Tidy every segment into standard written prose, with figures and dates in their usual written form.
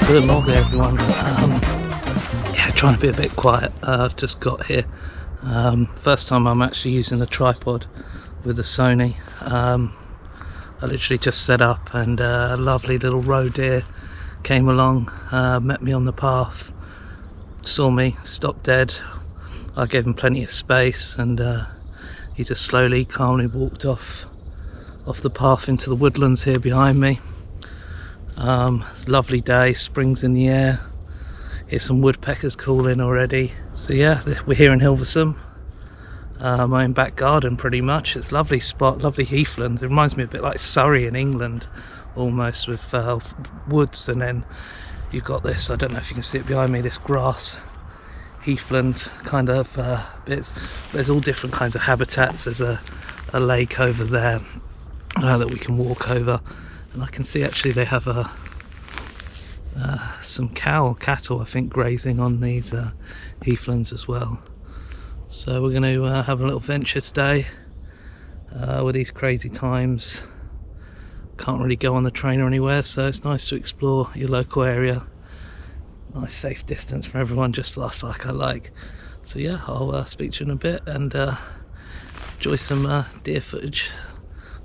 Good morning everyone. Yeah, trying to be a bit quiet. I've just got here. First time I'm actually using a tripod with a Sony. I literally just set up and a lovely little roe deer came along, met me on the path, saw me, stopped dead. I gave him plenty of space and he just slowly, calmly walked off the path into the woodlands here behind me. It's a lovely day, spring's in the air, here's some woodpeckers calling already. So yeah, we're here in Hilversum, my own back garden pretty much. It's a lovely spot, lovely heathland. It reminds me a bit like Surrey in England almost, with woods, and then you've got this, I don't know if you can see it behind me, this grass heathland kind of bits. There's all different kinds of habitats. There's a lake over there that we can walk over. And I can see actually they have some cattle I think grazing on these heathlands as well. So we're going to have a little venture today with these crazy times. Can't really go on the train or anywhere, so it's nice to explore your local area. Nice safe distance for everyone, just like I like. So yeah, I'll speak to you in a bit and enjoy some deer footage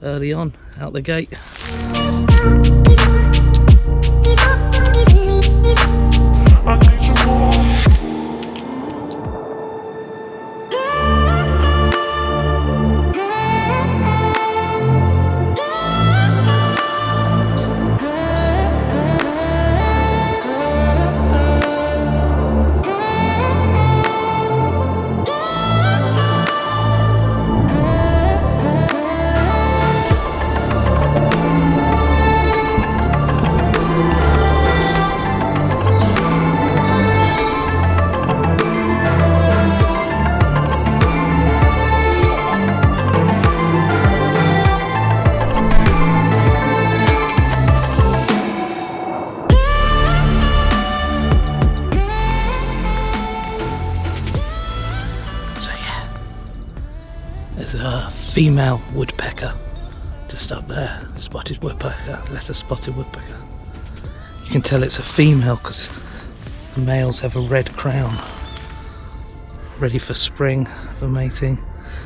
early on out the gate. There's a female woodpecker just up there, spotted woodpecker, lesser spotted woodpecker. You can tell it's a female because the males have a red crown, ready for spring, for mating.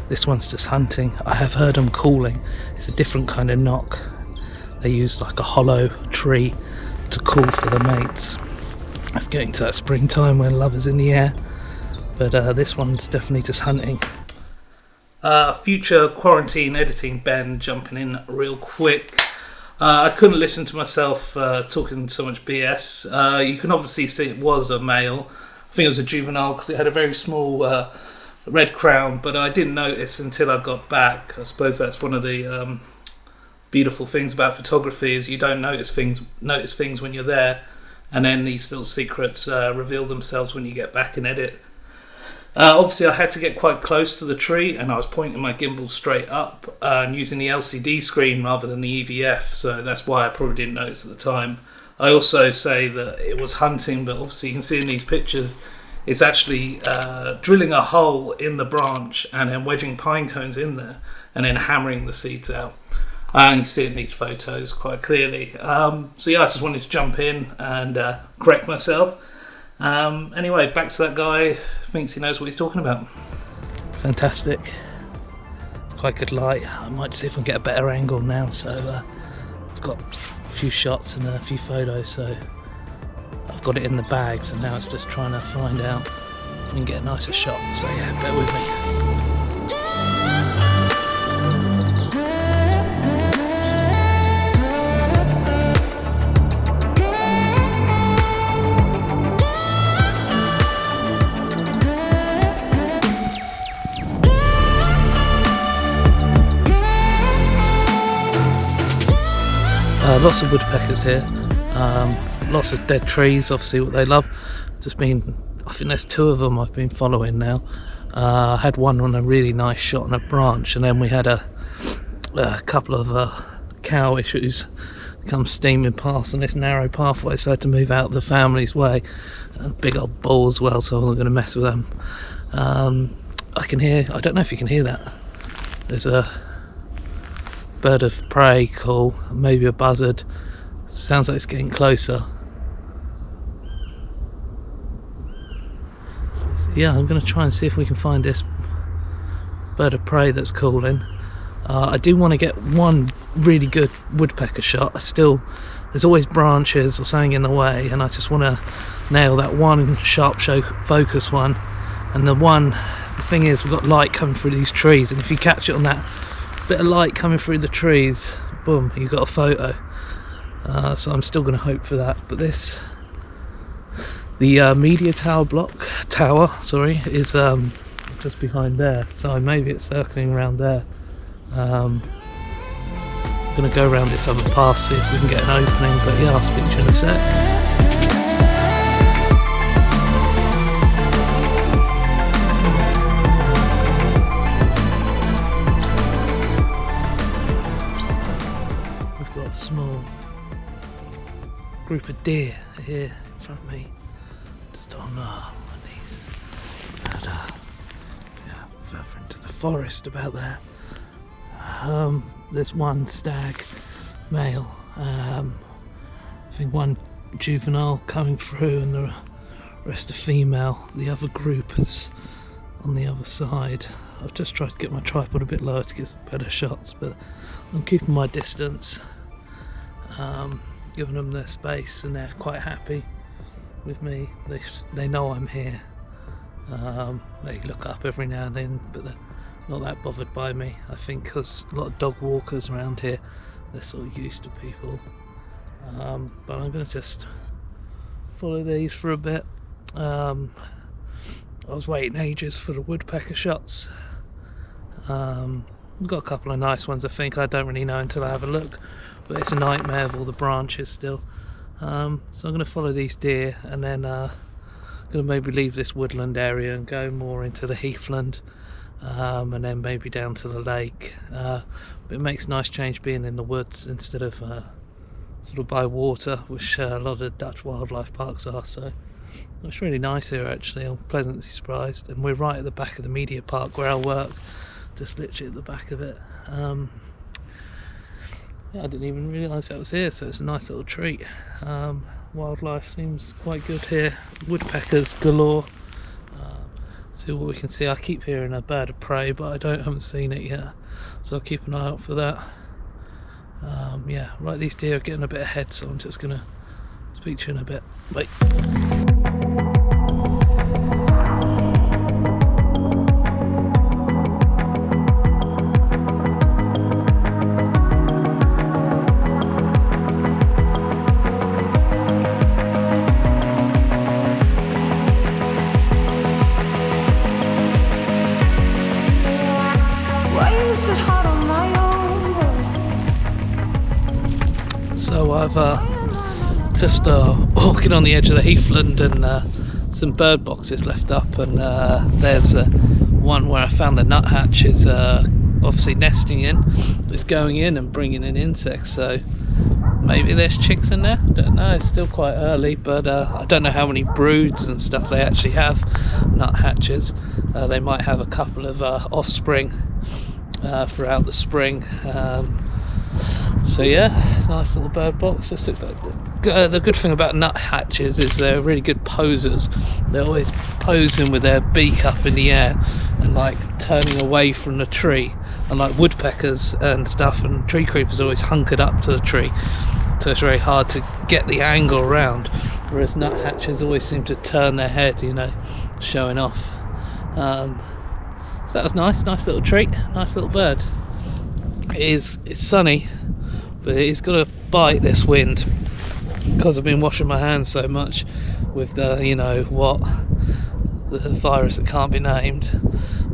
This one's just hunting. I have heard them calling. It's a different kind of knock. They use like a hollow tree to call for the mates. It's getting to that springtime when love is in the air, but this one's definitely just hunting. Future quarantine editing Ben jumping in real quick. I couldn't listen to myself talking so much BS. You can obviously see it was a male. I think it was a juvenile because it had a very small red crown, but I didn't notice until I got back. I suppose that's one of the beautiful things about photography, is you don't notice things when you're there, and then these little secrets reveal themselves when you get back and edit. Obviously I had to get quite close to the tree, and I was pointing my gimbal straight up and using the LCD screen rather than the EVF, so that's why I probably didn't notice at the time. I also say that it was hunting, but obviously you can see in these pictures it's actually drilling a hole in the branch and then wedging pine cones in there and then hammering the seeds out. And you can see it in these photos quite clearly. So yeah, I just wanted to jump in and correct myself. Anyway, back to that guy who thinks he knows what he's talking about. Fantastic. It's quite good light. I might see if I can get a better angle now. So I've got a few shots and a few photos, so I've got it in the bag, so now it's just trying to find out if we can get a nicer shot. So yeah, bear with me. Lots of woodpeckers here, lots of dead trees, obviously what they love. Just been, I think there's two of them I've been following now. I had one on a really nice shot on a branch, and then we had a couple of cow issues come steaming past on this narrow pathway, so I had to move out of the family's way. A big old bull as well, so I wasn't going to mess with them. I can hear, I don't know if you can hear that, there's a bird of prey call, maybe a buzzard. Sounds like it's getting closer. yeah, I'm going to try and see if we can find this bird of prey that's calling. I do want to get one really good woodpecker shot. There's always branches or something in the way, and I just want to nail that one sharp focus one. And the thing is, we've got light coming through these trees, and if you catch it on that bit of light coming through the trees, boom, you've got a photo. So I'm still going to hope for that. But the media tower is just behind there, so maybe it's circling around there. I'm gonna go around this other path, see if we can get an opening, but yeah, I'll speak to you in a sec. We've got a small group of deer here in front of me, just on one of these, and yeah, further into the forest about there. There's one stag male, I think one juvenile coming through, and the rest are female. The other group is on the other side. I've just tried to get my tripod a bit lower to get some better shots, but I'm keeping my distance, giving them their space, and they're quite happy with me. They know I'm here. They look up every now and then, but they're not that bothered by me. I think because a lot of dog walkers around here, they're sort of used to people. But I'm going to just follow these for a bit. I was waiting ages for the woodpecker shots. We've got a couple of nice ones, I think. I don't really know until I have a look, but it's a nightmare of all the branches still. So I'm going to follow these deer, and then going to maybe leave this woodland area and go more into the heathland. And then maybe down to the lake. But it makes a nice change being in the woods instead of sort of by water, which a lot of Dutch wildlife parks are. So it's really nice here actually. I'm pleasantly surprised, and we're right at the back of the media park where I work, just literally at the back of it. Yeah, I didn't even realise that was here, so it's a nice little treat. Wildlife seems quite good here. Woodpeckers galore. See what we can see. I keep hearing a bird of prey, but I haven't seen it yet, so I'll keep an eye out for that. Yeah, right, these deer are getting a bit ahead, so I'm just gonna speak to you in a bit. Bye. So I've just walking on the edge of the heathland, and some bird boxes left up, and there's one where I found the nuthatches obviously nesting in. It's going in and bringing in insects, so maybe there's chicks in there. I don't know, it's still quite early, but I don't know how many broods and stuff they actually have, nuthatches. They might have a couple of offspring throughout the spring. So yeah, nice little bird box. Just look like the good thing about nuthatches is they're really good posers. They're always posing with their beak up in the air and like turning away from the tree, and like woodpeckers and stuff and tree creepers are always hunkered up to the tree, so it's very hard to get the angle around, whereas nuthatches always seem to turn their head, you know, showing off. So that was nice little treat, nice little bird. It's sunny, but it's got to bite this wind, because I've been washing my hands so much with the, you know what, the virus that can't be named.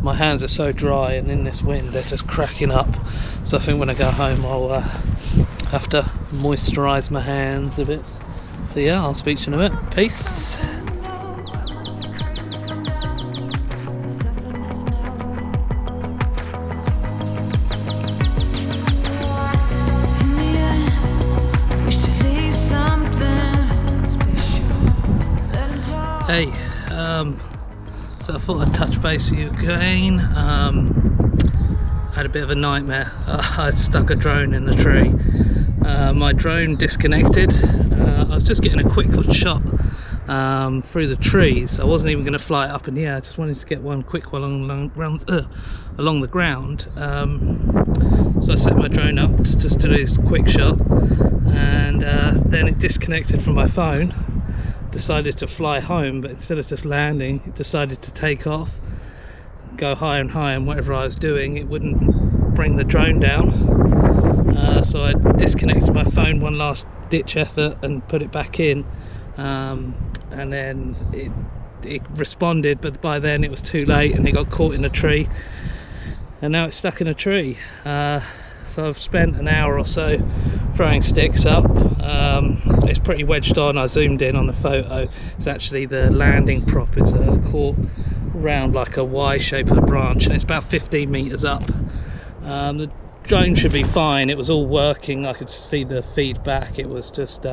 My hands are so dry, and in this wind they're just cracking up. So I think when I go home I'll have to moisturise my hands a bit. So yeah, I'll speak to you in a bit. Peace. Hey, so I thought I'd touch base with you again. I had a bit of a nightmare. I stuck a drone in the tree. My drone disconnected. I was just getting a quick shot through the trees. I wasn't even going to fly it up in the air. I just wanted to get one quick one along the ground. So I set my drone up just to do this quick shot, and then it disconnected from my phone. Decided to fly home, but instead of just landing, it decided to take off, go higher and higher, and whatever I was doing, it wouldn't bring the drone down. So I disconnected my phone, one last ditch effort, and put it back in. And then it responded, but by then it was too late and it got caught in a tree, and now it's stuck in a tree. So I've spent an hour or so throwing sticks up. It's pretty wedged on. I zoomed in on the photo. It's actually the landing prop is caught round like a Y shape of the branch, and it's about 15 meters up. The drone should be fine. It was all working. I could see the feedback. It was just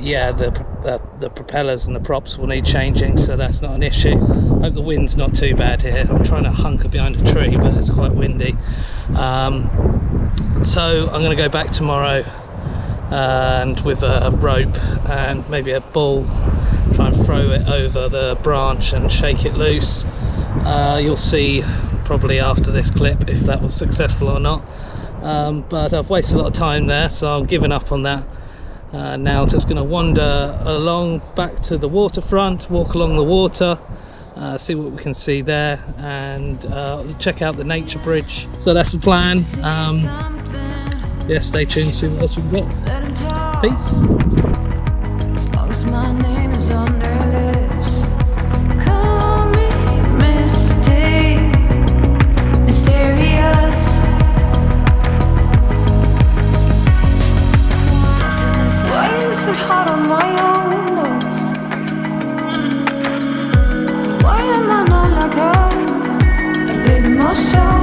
yeah, the propellers and the props will need changing, so that's not an issue. I hope the wind's not too bad here. I'm trying to hunker behind a tree, but it's quite windy. So I'm going to go back tomorrow and with a rope and maybe a ball, try and throw it over the branch and shake it loose. You'll see probably after this clip if that was successful or not. But I've wasted a lot of time there, so I'm giving up on that. Now just going to wander along back to the waterfront, walk along the water, see what we can see there, and check out the nature bridge. So that's the plan. Yeah, stay tuned, see what else we've got. Peace. As long as my name is on their lips, call me mysterious. Why is it hard on my own? Why am I not like her? A bit more soft.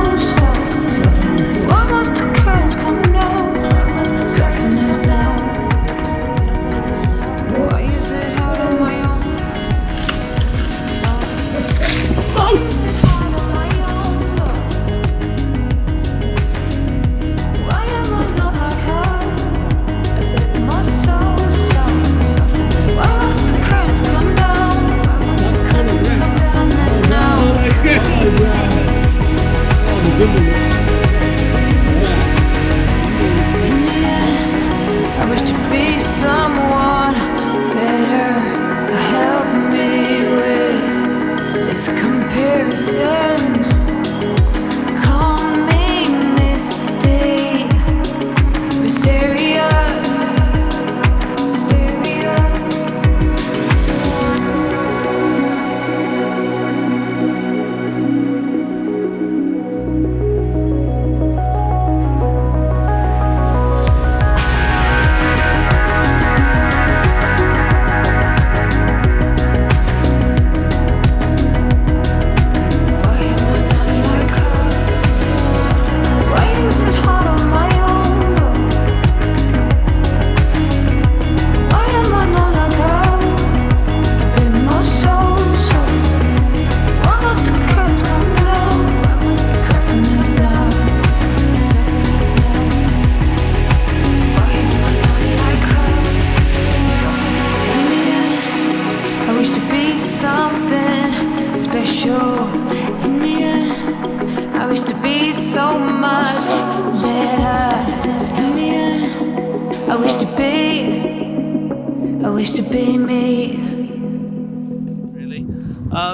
Why must the currents come down? Softness now. Why is it hard on my own? Why is it hard on my own? Why am I not like her? A bit more soft. Why must the currents come down? Softness now. I wish to be someone better. Help me with this comparison. Call me mysterious.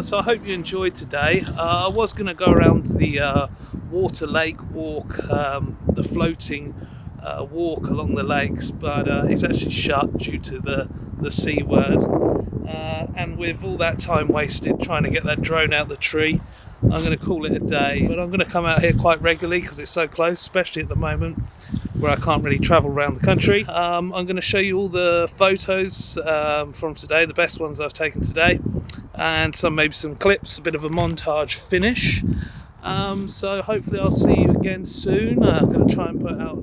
So I hope you enjoyed today. I was going to go around the water lake walk, the floating walk along the lakes, but it's actually shut due to the C word. And with all that time wasted trying to get that drone out the tree, I'm going to call it a day. But I'm going to come out here quite regularly because it's so close, especially at the moment where I can't really travel around the country. I'm going to show you all the photos from today, the best ones I've taken today, and maybe some clips, a bit of a montage finish. So hopefully I'll see you again soon. I'm going to try and put out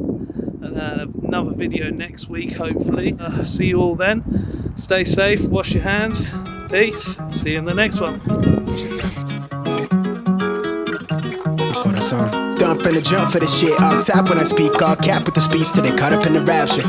another video next week, hopefully. See you all then. Stay safe, wash your hands. Peace. See you in the next one. Don't finna jump for the shit. All top when I speak, all cap with the speech till they caught up in the rapture.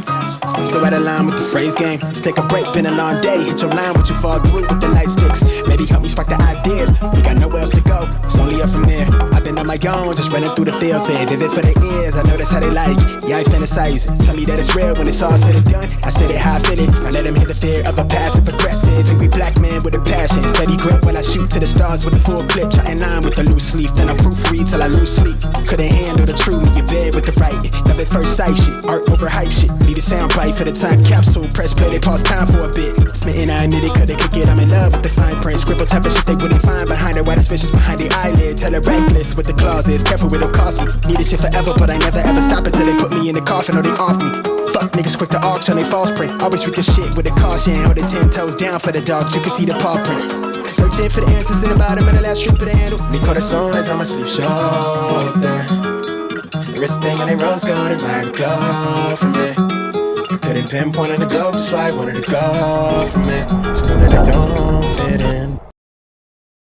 I'm so out of line with the phrase game. Let's take a break, been a long day. Hit your line, what you fall through with the light sticks. Maybe help me spark the ideas. We got nowhere else to go, it's only up from here. I've been on my own, just running through the field. Say vivid for the ears, I know that's how they like it. Yeah, I fantasize it. Tell me that it's real when it's all said and done. I said it how I feel it. I let them hear the fear of a passive aggressive angry black man with a passion. Steady grip when I shoot to the stars with a full clip. Chatting line with a loose leaf, then I proofread till I lose sleep. Couldn't handle the truth, me your bed with the writing. Love at first sight shit, art over hype shit. Need a sound bite for the time capsule. Press play, they pause time for a bit. Smitten, I admit it, couldn't kick it. I'm in love with the fine print. Scribble type of shit they wouldn't find behind it. Why the vicious behind the eyelid. Tell it reckless with the clauses. Careful with it'll cost me. Need this shit forever, but I never ever stop until they put me in the coffin or they off me. Fuck niggas quick to auction, they false print. Always read the shit with a caution. Hold it 10 toes down for the dogs, you can see the paw print. Searching for the answers in the bottom of the last strip of the handle. Mi corazón is on my sleeve shoulder. The wrist thing and they rose gold, admire the glow from me. I couldn't pinpoint on the globe, that's why I wanted to go from it. Just know that I don't fit in.